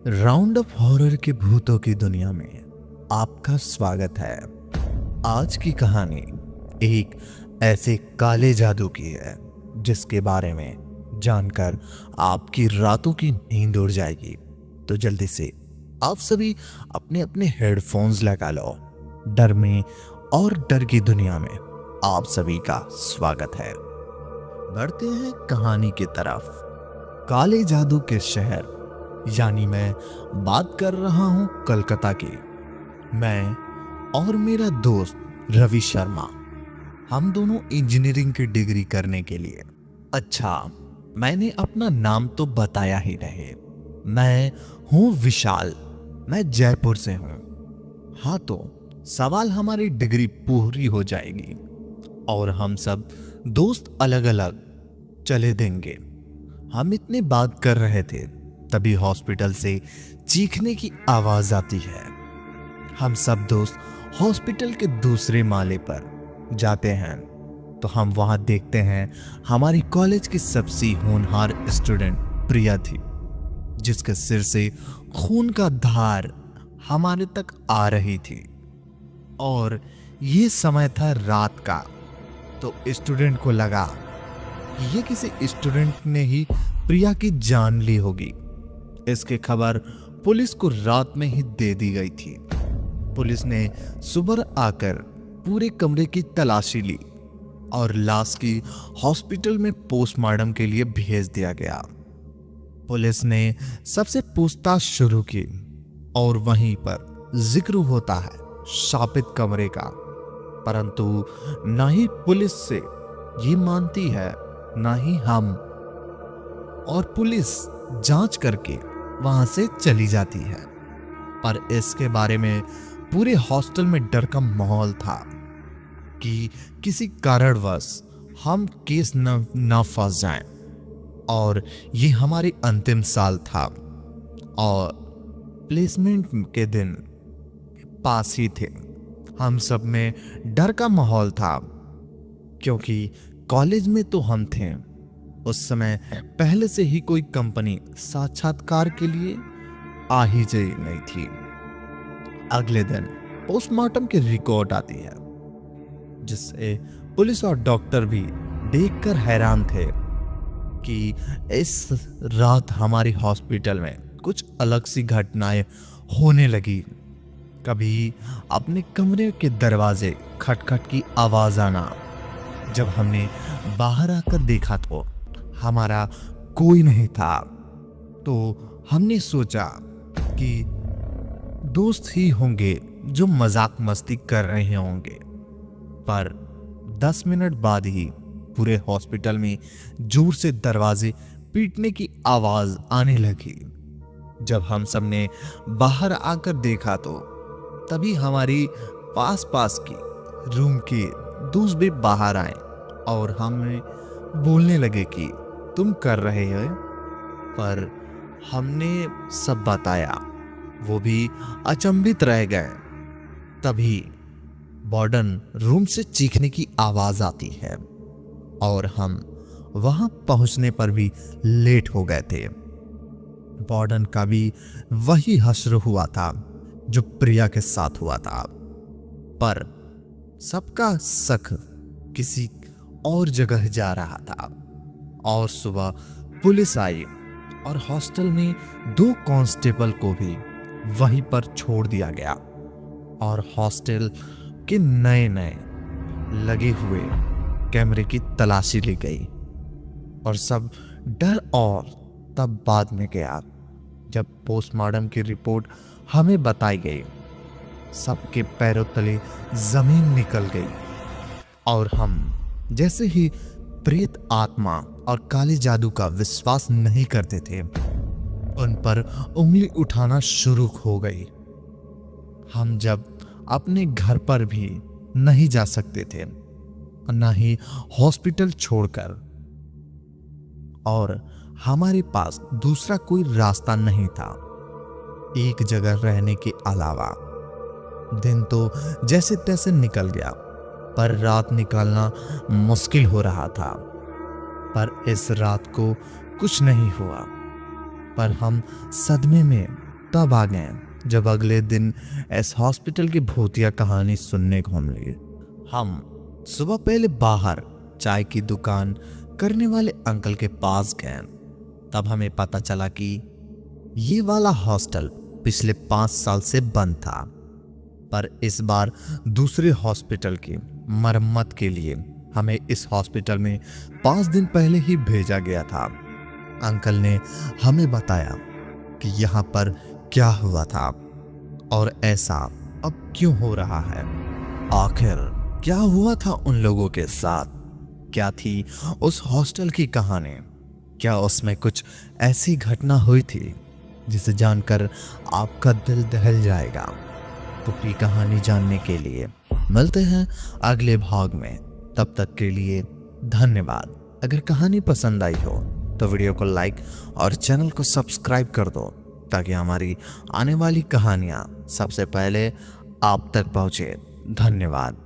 Round up horror के भूतों की दुनिया में आपका स्वागत है। आज की कहानी एक ऐसे काले जादू की है जिसके बारे में जानकर आपकी रातों की नींद उड़ जाएगी। तो जल्दी से आप सभी अपने अपने हेडफोन्स लगा लो। डर में और डर की दुनिया में आप सभी का स्वागत है। बढ़ते हैं कहानी की तरफ। काले जादू के शहर यानी मैं बात कर रहा हूं कलकत्ता की। मैं और मेरा दोस्त रवि शर्मा, हम दोनों इंजीनियरिंग की डिग्री करने के लिए। अच्छा, मैंने अपना नाम तो बताया ही रहे। मैं हूं विशाल, मैं जयपुर से हूं। हाँ, तो सवाल हमारी डिग्री पूरी हो जाएगी और हम सब दोस्त अलग अलग चले देंगे। हम इतने बात कर रहे थे तभी हॉस्पिटल से चीखने की आवाज आती है। हम सब दोस्त हॉस्पिटल के दूसरे माले पर जाते हैं तो हम वहां देखते हैं हमारी कॉलेज की सबसे होनहार स्टूडेंट प्रिया थी, जिसके सिर से खून का धार हमारे तक आ रही थी। और ये समय था रात का, तो स्टूडेंट को लगा कि ये किसी स्टूडेंट ने ही प्रिया की जान ली होगी। इसकी खबर पुलिस को रात में ही दे दी गई थी। पुलिस ने सुबह आकर पूरे कमरे की तलाशी ली और लाश की हॉस्पिटल में पोस्टमार्टम के लिए भेज दिया गया। पुलिस ने सबसे पूछताछ शुरू की और वहीं पर जिक्र होता है शापित कमरे का, परंतु ना ही पुलिस से ये मानती है ना ही हम, और पुलिस जांच करके वहां से चली जाती है। पर इसके बारे में पूरे हॉस्टल में डर का माहौल था कि किसी कारणवश हम केस न फंस जाएं। और ये हमारे अंतिम साल था और प्लेसमेंट के दिन पास ही थे। हम सब में डर का माहौल था क्योंकि कॉलेज में तो हम थे। उस समय पहले से ही कोई कंपनी साक्षात्कार के लिए आ ही नहीं थी। अगले दिन पोस्टमार्टम की रिपोर्ट आती है, जिससे पुलिस और डॉक्टर भी देखकर हैरान थे कि इस रात हमारी हॉस्पिटल में कुछ अलग सी घटनाएं होने लगी। कभी अपने कमरे के दरवाजे खटखट की आवाज आना। जब हमने बाहर आकर देखा तो हमारा कोई नहीं था, तो हमने सोचा कि दोस्त ही होंगे जो मजाक मस्ती कर रहे होंगे। पर 10 मिनट बाद ही पूरे हॉस्पिटल में जोर से दरवाजे पीटने की आवाज आने लगी। जब हम सब ने बाहर आकर देखा तो तभी हमारी पास की रूम के दोस्त भी बाहर आए और हमें बोलने लगे कि तुम कर रहे हो। पर हमने सब बताया, वो भी अचंभित रह गए। तभी वार्डन रूम से चीखने की आवाज आती है और हम वहां पहुंचने पर भी लेट हो गए थे। वार्डन का भी वही हश्र हुआ था जो प्रिया के साथ हुआ था, पर सबका शक किसी और जगह जा रहा था। और सुबह पुलिस आई और हॉस्टल में 2 कांस्टेबल को भी वहीं पर छोड़ दिया गया और हॉस्टल के नए लगे हुए कैमरे की तलाशी ली गई। और सब डर और तब बाद में गया जब पोस्टमार्टम की रिपोर्ट हमें बताई गई। सबके पैरों तले जमीन निकल गई और हम जैसे ही प्रेत आत्मा और काले जादू का विश्वास नहीं करते थे, उन पर उंगली उठाना शुरू हो गई। हम जब अपने घर पर भी नहीं जा सकते थे, ना ही हॉस्पिटल छोड़कर, और हमारे पास दूसरा कोई रास्ता नहीं था एक जगह रहने के अलावा। दिन तो जैसे तैसे निकल गया, पर रात निकालना मुश्किल हो रहा था। पर इस रात को कुछ नहीं हुआ, पर हम सदमे में तब आ गए जब अगले दिन इस हॉस्पिटल की भूतिया कहानी सुनने को मिली। हम सुबह पहले बाहर चाय की दुकान करने वाले अंकल के पास गए। तब हमें पता चला कि ये वाला हॉस्टल पिछले 5 साल से बंद था, पर इस बार दूसरे हॉस्पिटल की मरम्मत के लिए हमें इस हॉस्पिटल में 5 दिन पहले ही भेजा गया था। अंकल ने हमें बताया कि यहाँ पर क्या हुआ था और ऐसा अब क्यों हो रहा है। आखिर क्या हुआ था उन लोगों के साथ, क्या थी उस हॉस्टल की कहानी, क्या उसमें कुछ ऐसी घटना हुई थी जिसे जानकर आपका दिल दहल जाएगा। पूरी कहानी जानने के लिए मिलते हैं अगले भाग में। तब तक के लिए धन्यवाद। अगर कहानी पसंद आई हो तो वीडियो को लाइक और चैनल को सब्सक्राइब कर दो, ताकि हमारी आने वाली कहानियां सबसे पहले आप तक पहुंचे। धन्यवाद।